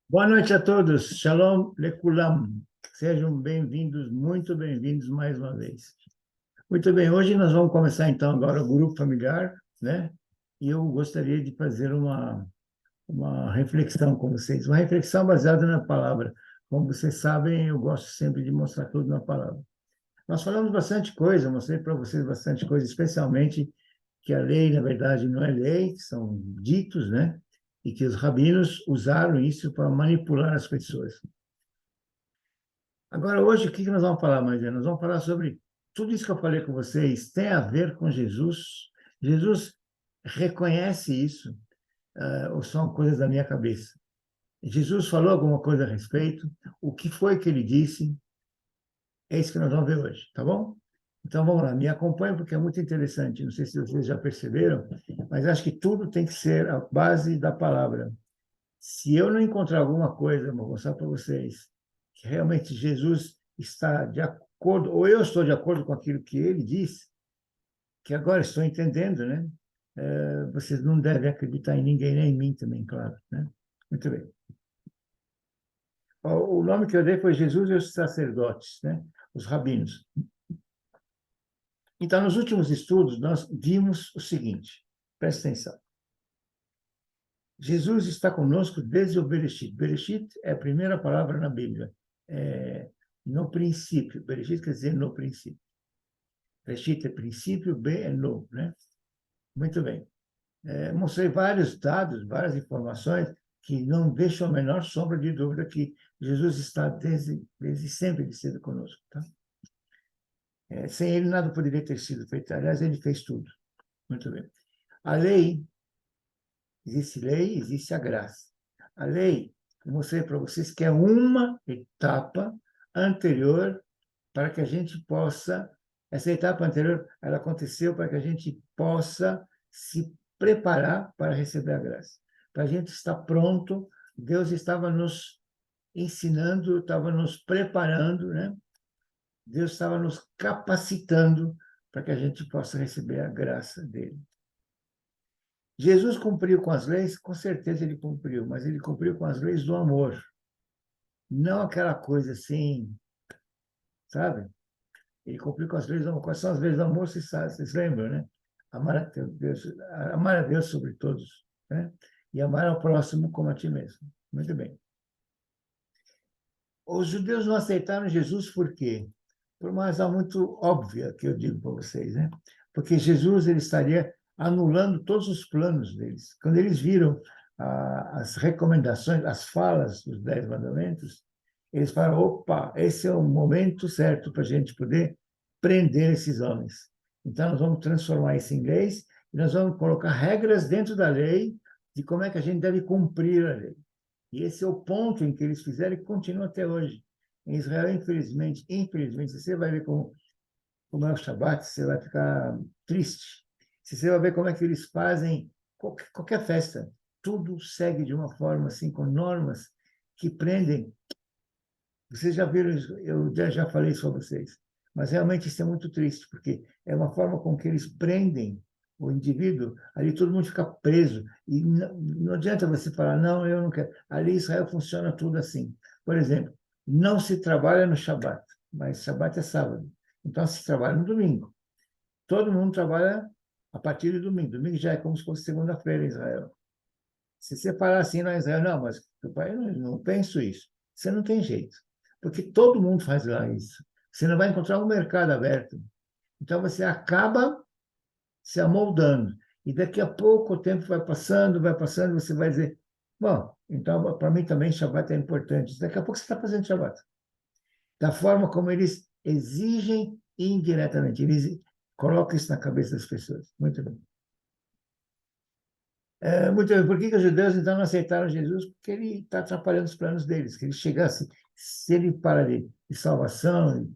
Boa noite a todos. Shalom Lekulam. Sejam bem-vindos, muito bem-vindos mais uma vez. Muito bem, hoje nós vamos começar então agora o grupo familiar, né? E eu gostaria de fazer uma reflexão com vocês, uma reflexão baseada na palavra. Como vocês sabem, eu gosto sempre de mostrar tudo na palavra. Nós falamos bastante coisa, mostrei para vocês bastante coisa, especialmente que a lei, na verdade, não é lei, são ditos, né? E que os rabinos usaram isso para manipular as pessoas. Agora, hoje, o que nós vamos falar, Maria? Nós vamos falar sobre tudo isso que eu falei com vocês, tem a ver com Jesus. Jesus reconhece isso, ou são coisas da minha cabeça? Jesus falou alguma coisa a respeito? O que foi que ele disse? É isso que nós vamos ver hoje, tá bom? Então vamos lá, me acompanhe porque é muito interessante. Não sei se vocês já perceberam, mas acho que tudo tem que ser a base da palavra. Se eu não encontrar alguma coisa, vou mostrar para vocês, que realmente Jesus está de acordo, ou eu estou de acordo com aquilo que ele disse, que agora estou entendendo, né? Vocês não devem acreditar em ninguém, nem em mim também, claro, né? Muito bem. O nome que eu dei foi Jesus e os sacerdotes, né? Os rabinos. Então, nos últimos estudos, nós vimos o seguinte, presta atenção. Jesus está conosco desde o Bereshit. Bereshit é a primeira palavra na Bíblia. No princípio. Bereshit quer dizer no princípio. Bereshit é princípio, B é no, né? Muito bem. Mostrei vários dados, várias informações que não deixam a menor sombra de dúvida que Jesus está desde sempre de cedo conosco. Tá? Sem ele, nada poderia ter sido feito. Aliás, ele fez tudo. Muito bem. A lei, existe a graça. A lei, eu mostrei para vocês que é uma etapa anterior para que a gente possa, essa etapa anterior, ela aconteceu para que a gente possa se preparar para receber a graça. Para a gente estar pronto, Deus estava nos ensinando, estava nos preparando, né? Deus estava nos capacitando para que a gente possa receber a graça dele. Jesus cumpriu com as leis? Com certeza ele cumpriu, mas ele cumpriu com as leis do amor. Não aquela coisa assim, sabe? Ele cumpriu com as leis do amor. Quais são as leis do amor? Vocês lembram, né? Amar a Deus sobre todos, né? E amar ao próximo como a ti mesmo. Muito bem. Os judeus não aceitaram Jesus por quê? Por uma razão muito óbvia que eu digo para vocês, né? Porque Jesus ele estaria anulando todos os planos deles. Quando eles viram as recomendações, as falas dos 10 mandamentos, eles falaram: opa, esse é o momento certo para a gente poder prender esses homens. Então, nós vamos transformar isso em leis e nós vamos colocar regras dentro da lei de como é que a gente deve cumprir a lei. E esse é o ponto em que eles fizeram e continua até hoje. Em Israel, infelizmente, você vai ver como é o Shabat, você vai ficar triste. Você vai ver como é que eles fazem qualquer festa. Tudo segue de uma forma assim, com normas que prendem. Vocês já viram isso? Eu já falei isso para vocês. Mas realmente isso é muito triste, porque é uma forma com que eles prendem o indivíduo, ali todo mundo fica preso. E não adianta você falar, não, eu não quero. Ali em Israel funciona tudo assim. Por exemplo, não se trabalha no Shabat, mas Shabat é sábado. Então se trabalha no domingo. Todo mundo trabalha a partir de domingo. Domingo já é como se fosse segunda-feira em Israel. Se você falar assim no Israel, não, mas pai, eu não penso isso. Você não tem jeito. Porque todo mundo faz lá isso. Você não vai encontrar um mercado aberto. Então você acaba se amoldando. E daqui a pouco o tempo vai passando, você vai dizer, bom, então para mim também Shabbat é importante. Daqui a pouco você está fazendo Shabbat. Da forma como eles exigem indiretamente. Eles colocam isso na cabeça das pessoas. Muito bem. Muito bem. Por que os judeus então não aceitaram Jesus? Porque ele está atrapalhando os planos deles. Que ele chegasse, se ele para de salvação,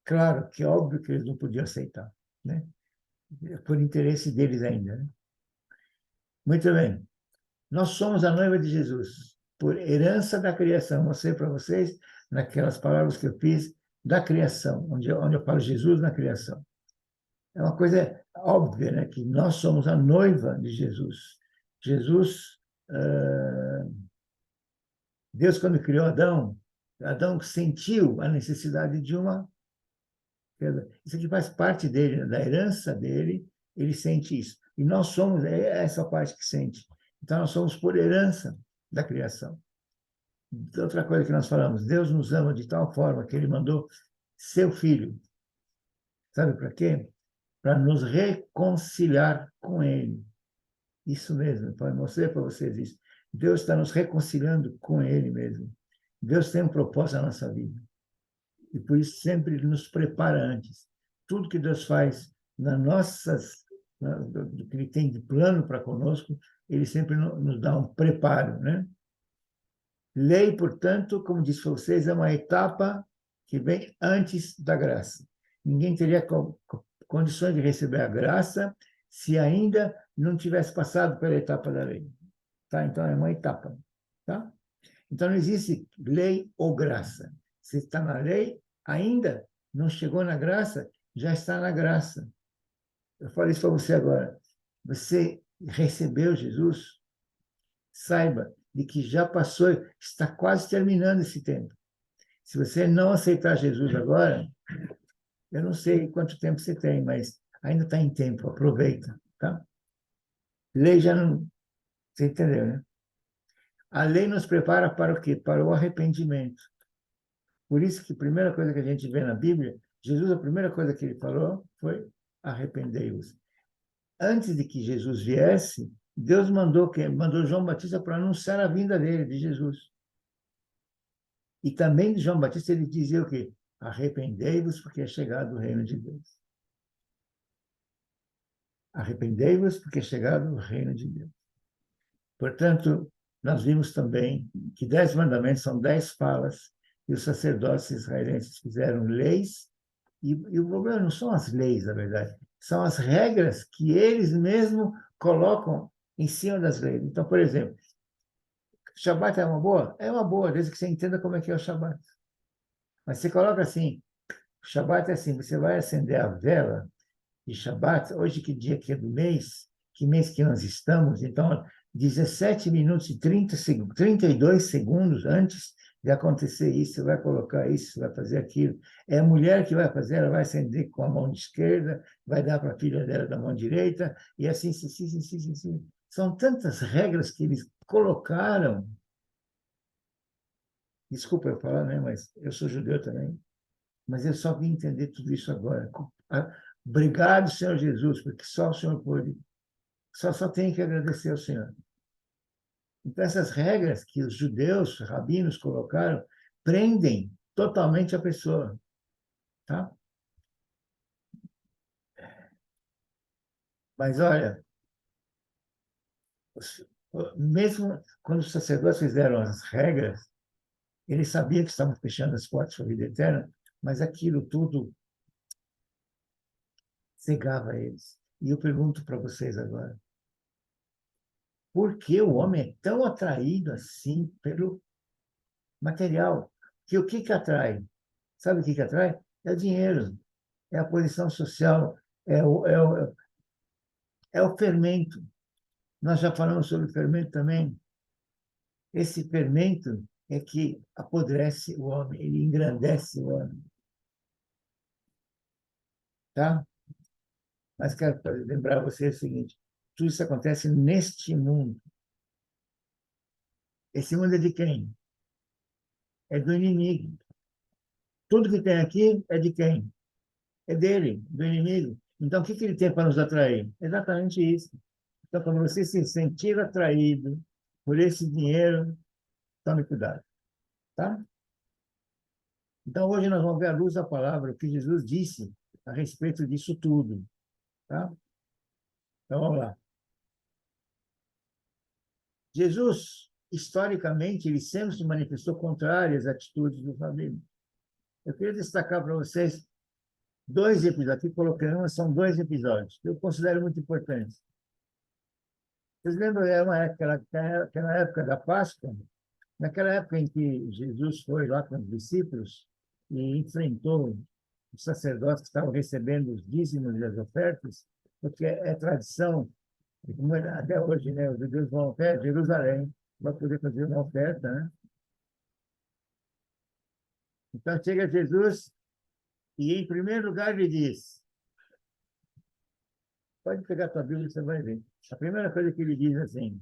claro que é óbvio que eles não podiam aceitar, né? Por interesse deles ainda, né? Muito bem. Nós somos a noiva de Jesus, por herança da criação. Mostrei para vocês, naquelas palavras que eu fiz, da criação, onde eu falo Jesus na criação. É uma coisa óbvia, né? Que nós somos a noiva de Jesus. Jesus Deus, quando criou Adão, Adão sentiu a necessidade de uma... Isso aqui faz parte dele, da herança dele, ele sente isso. E nós somos essa parte que sente. Então, nós somos por herança da criação. Outra coisa que nós falamos, Deus nos ama de tal forma que ele mandou seu filho. Sabe para quê? Para nos reconciliar com ele. Isso mesmo, para mostrar para vocês isso. Deus está nos reconciliando com ele mesmo. Deus tem um propósito na nossa vida. E por isso sempre ele nos prepara antes. Tudo que Deus faz do que ele tem de plano para conosco, ele sempre nos dá um preparo, né? Lei, portanto, como disse para vocês, é uma etapa que vem antes da graça. Ninguém teria condições de receber a graça se ainda não tivesse passado pela etapa da lei. Tá? Então, é uma etapa. Tá? Então, não existe lei ou graça. Você está na lei, ainda não chegou na graça, já está na graça. Eu falo isso para você agora. Você recebeu Jesus, saiba de que já passou, está quase terminando esse tempo. Se você não aceitar Jesus agora, eu não sei quanto tempo você tem, mas ainda está em tempo, aproveita. Tá? Lei já não... Você entendeu, né? A lei nos prepara para o quê? Para o arrependimento. Por isso que a primeira coisa que a gente vê na Bíblia, Jesus, a primeira coisa que ele falou foi arrependei-vos. Antes de que Jesus viesse, Deus mandou João Batista para anunciar a vinda dele, de Jesus. E também de João Batista ele dizia o quê? Arrependei-vos porque é chegado o reino de Deus. Arrependei-vos porque é chegado o reino de Deus. Portanto, nós vimos também que 10 mandamentos são 10 falas e os sacerdotes israelenses fizeram leis e o problema não são as leis, na verdade, são as regras que eles mesmos colocam em cima das leis. Então, por exemplo, Shabat é uma boa? É uma boa, desde que você entenda como é que é o Shabat. Mas você coloca assim, Shabat é assim, você vai acender a vela de Shabat, hoje que dia que é do mês, que mês que nós estamos, então 17 minutos e 32 segundos antes de acontecer isso, você vai colocar isso, você vai fazer aquilo. É a mulher que vai fazer, ela vai acender com a mão esquerda, vai dar para a filha dela da mão direita, e assim, sim. São tantas regras que eles colocaram. Desculpa eu falar, né? Mas eu sou judeu também. Mas eu só vim entender tudo isso agora. Obrigado, Senhor Jesus, porque só o Senhor pode. Só tenho que agradecer ao Senhor. Então, essas regras que os judeus, rabinos, colocaram, prendem totalmente a pessoa. Tá? Mas, olha, mesmo quando os sacerdotes fizeram as regras, eles sabiam que estavam fechando as portas para a vida eterna, mas aquilo tudo cegava eles. E eu pergunto para vocês agora, por que o homem é tão atraído assim pelo material? Que o que atrai? Sabe o que atrai? É o dinheiro, é a posição social, é o fermento. Nós já falamos sobre fermento também. Esse fermento é que apodrece o homem, ele engrandece o homem. Tá? Mas quero lembrar você o seguinte, tudo isso acontece neste mundo. Esse mundo é de quem? É do inimigo. Tudo que tem aqui é de quem? É dele, do inimigo. Então, o que ele tem para nos atrair? Exatamente isso. Então, quando você se sentir atraído por esse dinheiro, tome cuidado. Tá? Então, hoje nós vamos ver à luz da palavra o que Jesus disse a respeito disso tudo. Tá? Então, vamos lá. Jesus, historicamente, ele sempre se manifestou contrário às atitudes dos rabinos. Eu queria destacar para vocês 2 episódios. Aqui colocamos, são 2 episódios que eu considero muito importantes. Vocês lembram, é uma época, aquela época da Páscoa, naquela época em que Jesus foi lá com os discípulos e enfrentou os sacerdotes que estavam recebendo os dízimos e as ofertas, porque é tradição, como até hoje, né, os judeus vão até Jerusalém para poder fazer uma oferta, né? Então chega Jesus e, em primeiro lugar, ele diz: pode pegar a tua Bíblia, você vai ver. A primeira coisa que ele diz assim,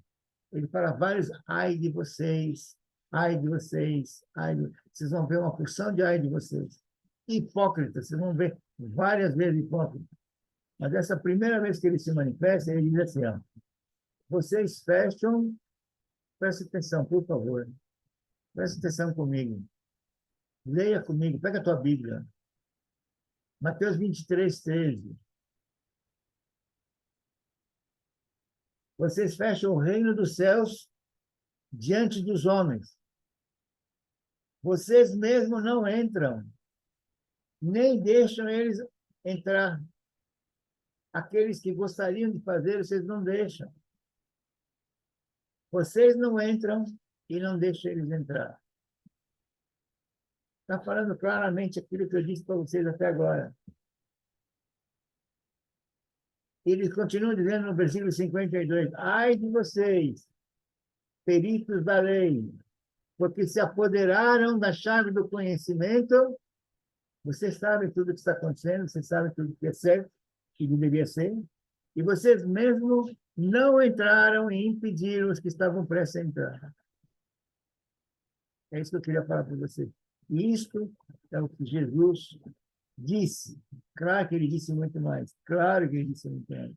ele fala vários ai de vocês, ai de vocês, ai de... Vocês vão ver uma porção de ai de vocês. Hipócritas, vocês vão ver várias vezes hipócritas. Mas essa primeira vez que ele se manifesta, ele diz assim, ó, vocês fecham, preste atenção, por favor, preste atenção comigo, leia comigo, pega a tua Bíblia, Mateus 23:13. Vocês fecham o reino dos céus diante dos homens. Vocês mesmos não entram, nem deixam eles entrar. Aqueles que gostariam de fazer, vocês não deixam. Vocês não entram e não deixam eles entrar. Está falando claramente aquilo que eu disse para vocês até agora. Ele continua dizendo no versículo 52, ai de vocês, peritos da lei, porque se apoderaram da chave do conhecimento, vocês sabem tudo o que está acontecendo, vocês sabem tudo o que é certo, que deveria ser, e vocês mesmos não entraram e impediram os que estavam prestes a entrar. É isso que eu queria falar para vocês. E isto é o que Jesus disse. Claro que ele disse muito mais. Claro que ele disse muito mais.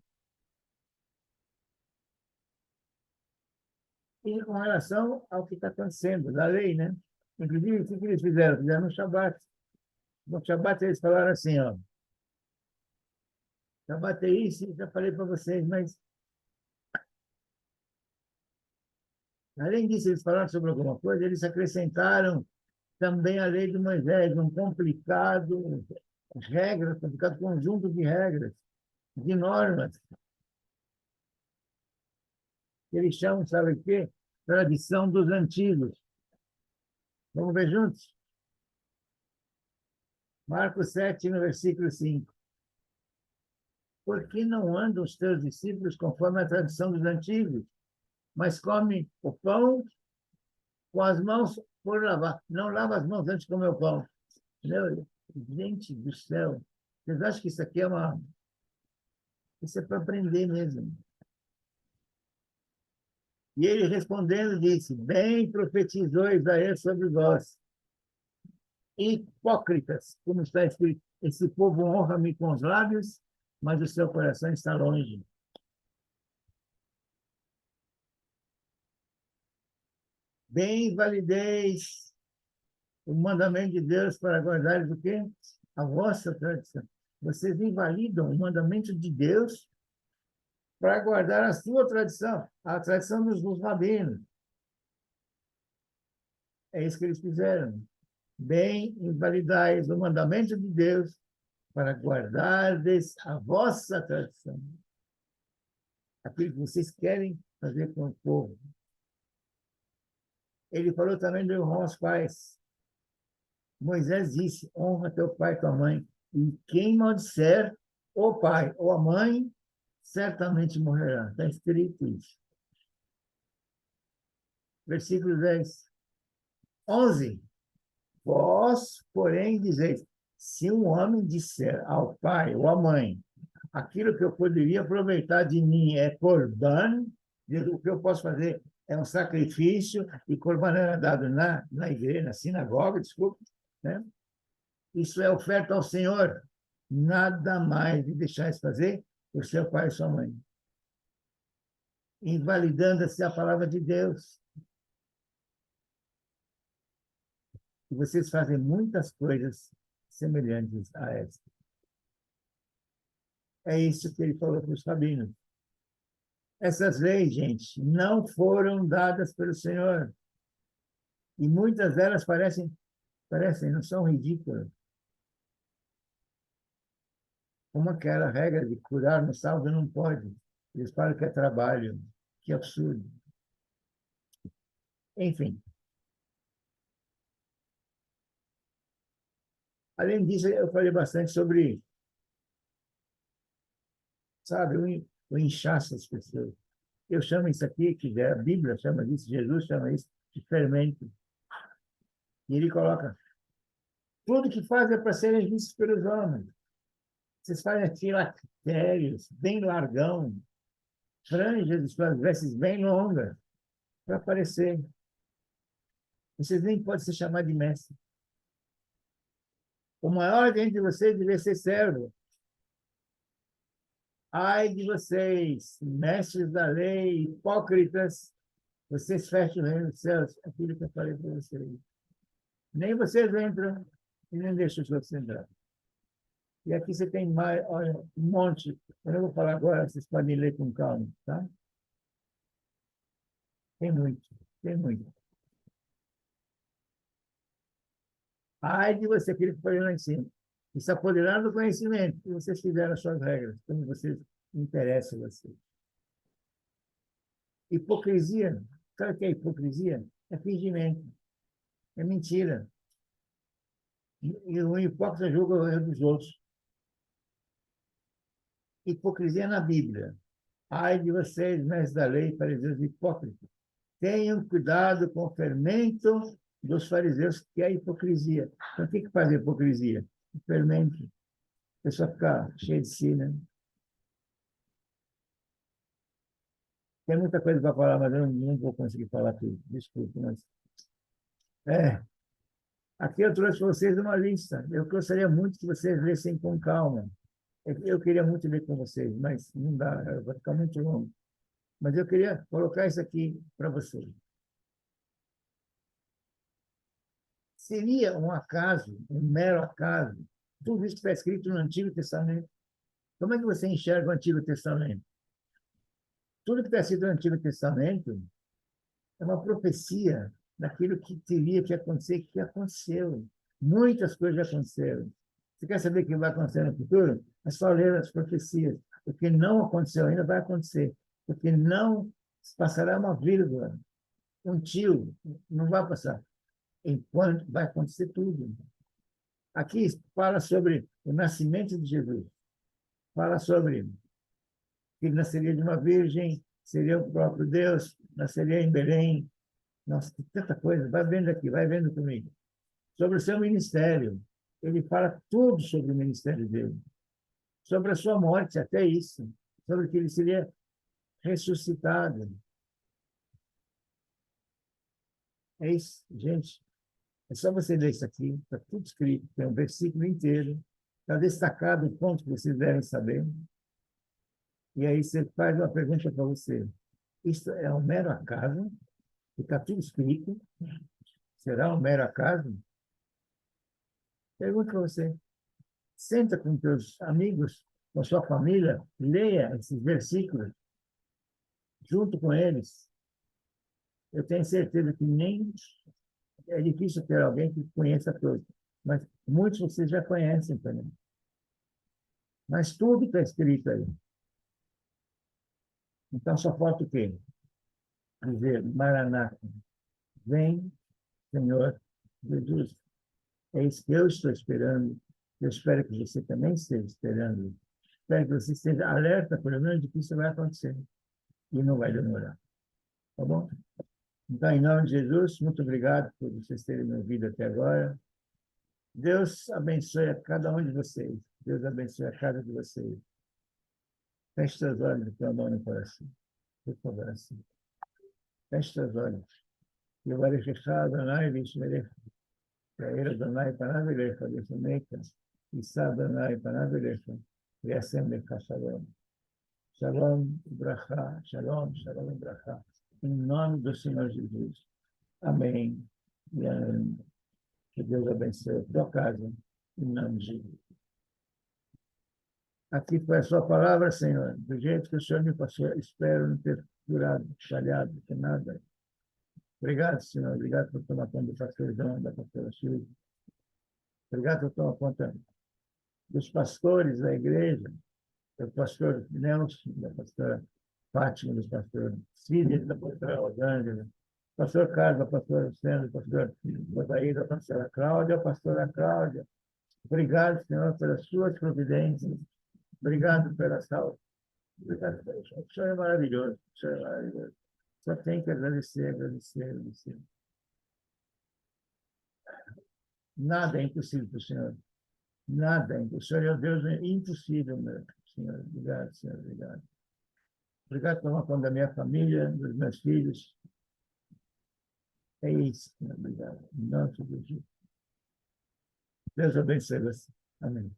E com relação ao que está acontecendo, da lei, né? Inclusive, o que eles fizeram? Fizeram no Shabat. No Shabat eles falaram assim, ó, Shabat é isso, já falei para vocês, mas além disso, eles falaram sobre alguma coisa, eles acrescentaram também a lei de Moisés, um complicado regras, complicado conjunto de regras, de normas, que eles chamam, sabe o quê? Tradição dos antigos. Vamos ver juntos? Marcos 7, no versículo 5. Por que não andam os teus discípulos conforme a tradição dos antigos, mas comem o pão com as mãos por lavar? Não lava as mãos antes de comer o pão. Meu, gente do céu, vocês acham que isso aqui é uma... Isso é para aprender mesmo. E ele respondendo disse, bem profetizou Isaías sobre vós, hipócritas, como está escrito, esse povo honra-me com os lábios, mas o seu coração está longe. Bem valideis o mandamento de Deus para guardar o quê? A vossa tradição. Vocês invalidam o mandamento de Deus para guardar a sua tradição, a tradição dos rabinos. É isso que eles fizeram. Bem invalidais o mandamento de Deus para guardardes a vossa tradição. Aquilo que vocês querem fazer com o povo. Ele falou também de honrar os pais. Moisés disse, honra teu pai e tua mãe. E quem maldisser o pai ou a mãe, certamente morrerá. Está escrito isso. Versículo 10. 11. Vós, porém, dizeis, se um homem disser ao pai ou à mãe, aquilo que eu poderia aproveitar de mim é corban, o que eu posso fazer é um sacrifício, e corban era dado na igreja, na sinagoga, desculpa, né? Isso é oferta ao Senhor, nada mais de deixar de fazer por seu pai e sua mãe. Invalidando-se a palavra de Deus. E vocês fazem muitas coisas semelhantes a essa. É isso que ele falou para os rabinos. Essas leis, gente, não foram dadas pelo Senhor. E muitas delas parecem, não são ridículas. Como aquela regra de curar no sábado não pode. Eles falam que é trabalho. Que absurdo. Enfim. Além disso, eu falei bastante sobre, sabe, o inchaço das pessoas. Eu chamo isso aqui, que a Bíblia chama isso, Jesus chama isso de fermento. E ele coloca Tudo que fazem é para serem vistos pelos homens. Vocês fazem filactérios, bem largão, franjas de suas vestes bem longas, para aparecer. Vocês nem podem se chamar de mestre. O maior dentre vocês deveria ser servo. Ai de vocês, mestres da lei, hipócritas, vocês fecham o reino dos céus. Aquilo que eu falei para vocês. Nem vocês entram e nem deixam os outros entrar. E aqui você tem mais, olha, um monte. Eu não vou falar agora, vocês podem ler com calma, tá? Tem muito, tem muito. Ai de você, aquele que foi lá em cima. E se apoderaram do conhecimento, e vocês fizeram as suas regras, como vocês interessam a vocês. Hipocrisia. Sabe o que é hipocrisia? É fingimento, é mentira. E o hipócrita julga o erro dos outros. Hipocrisia na Bíblia. Ai de vocês, mestres da lei, fariseus hipócritas. Tenham cuidado com o fermento dos fariseus, que é a hipocrisia. Então, o que faz a hipocrisia? O fermento. A pessoa fica cheia de si, né? Tem muita coisa para falar, mas eu não vou conseguir falar tudo. Desculpe, mas... É, aqui eu trouxe para vocês uma lista. Eu gostaria muito que vocês lessem com calma. Eu queria muito ler com vocês, mas não dá, vai ficar muito longo. Mas eu queria colocar isso aqui para vocês. Seria um acaso, um mero acaso, tudo isso que está escrito no Antigo Testamento. Como é que você enxerga o Antigo Testamento? Tudo que está escrito no Antigo Testamento é uma profecia daquilo que teria que acontecer, que aconteceu. Muitas coisas já aconteceram. Você quer saber o que vai acontecer no futuro? É só ler as profecias. O que não aconteceu ainda vai acontecer. Porque não passará uma vírgula, um tio, não vai passar. Enquanto vai acontecer tudo. Aqui fala sobre o nascimento de Jesus. Fala sobre que ele nasceria de uma virgem, seria o próprio Deus, nasceria em Belém. Nossa, tem tanta coisa. Vai vendo aqui, vai vendo comigo. Sobre o seu ministério. Ele fala tudo sobre o ministério dele. Sobre a sua morte, até isso. Sobre que ele seria ressuscitado. É isso, gente. É só você ler isso aqui. Está tudo escrito. Tem um versículo inteiro. Está destacado o ponto que vocês devem saber. E aí você faz uma pergunta para você. Isso é um mero acaso? Está tudo escrito? Será um mero acaso? Pergunta para você. Senta com teus amigos, com a sua família, leia esses versículos junto com eles. Eu tenho certeza que nem é difícil ter alguém que conheça todos, mas muitos vocês já conhecem também. Mas tudo está escrito aí. Então só falta o quê? Dizer, Maranata, vem, Senhor Jesus. É isso que eu estou esperando. Eu espero que você também esteja esperando. Espero que você esteja alerta, pelo menos, de que isso vai acontecer. E não vai demorar. Tá bom? Então, em nome de Jesus, muito obrigado por vocês terem me ouvido até agora. Deus abençoe a cada um de vocês. Deus abençoe a cada de vocês. Feche seus olhos e põe a mão no coração. Por favor, assim. Feche seus olhos. E agora fechado, Adonai, Vishmerech. Yair Adonai, Panavilecha, Vishmecha. Issa Adonai, Panavilecha. Yasem Lecha Shalom. Shalom, Bracha. Shalom, Shalom, Bracha. Em nome do Senhor Jesus. Amém. E amém. Que Deus abençoe a tua casa. Em nome de Jesus. Aqui foi a sua palavra, Senhor. Do jeito que o Senhor me passou, espero não ter curado, falhado, que nada. Obrigado, Senhor. Obrigado por tomar conta do pastor João, da pastora Silvia. Obrigado por tomar conta dos pastores da igreja, do pastor Nelson, da pastora Fátima, do pastor Cid, da pastora Rosângela, pastor Carlos, da pastora Sandra, do pastor Odaí, da pastora Cláudia, da pastora Cláudia. Obrigado, Senhor, pelas suas providências. Obrigado pela saúde. Obrigado pelo Senhor. O Senhor é maravilhoso. O Senhor é maravilhoso. Só tem que agradecer, agradecer, agradecer. Nada é impossível para o Senhor. Nada é impossível. O Senhor é o Deus impossível, meu Senhor. Obrigado, Senhor. Obrigado. Obrigado por tomar conta da minha família, dos meus filhos. É isso, Senhor. Obrigado. Em nome de Jesus. Deus abençoe você. Amém.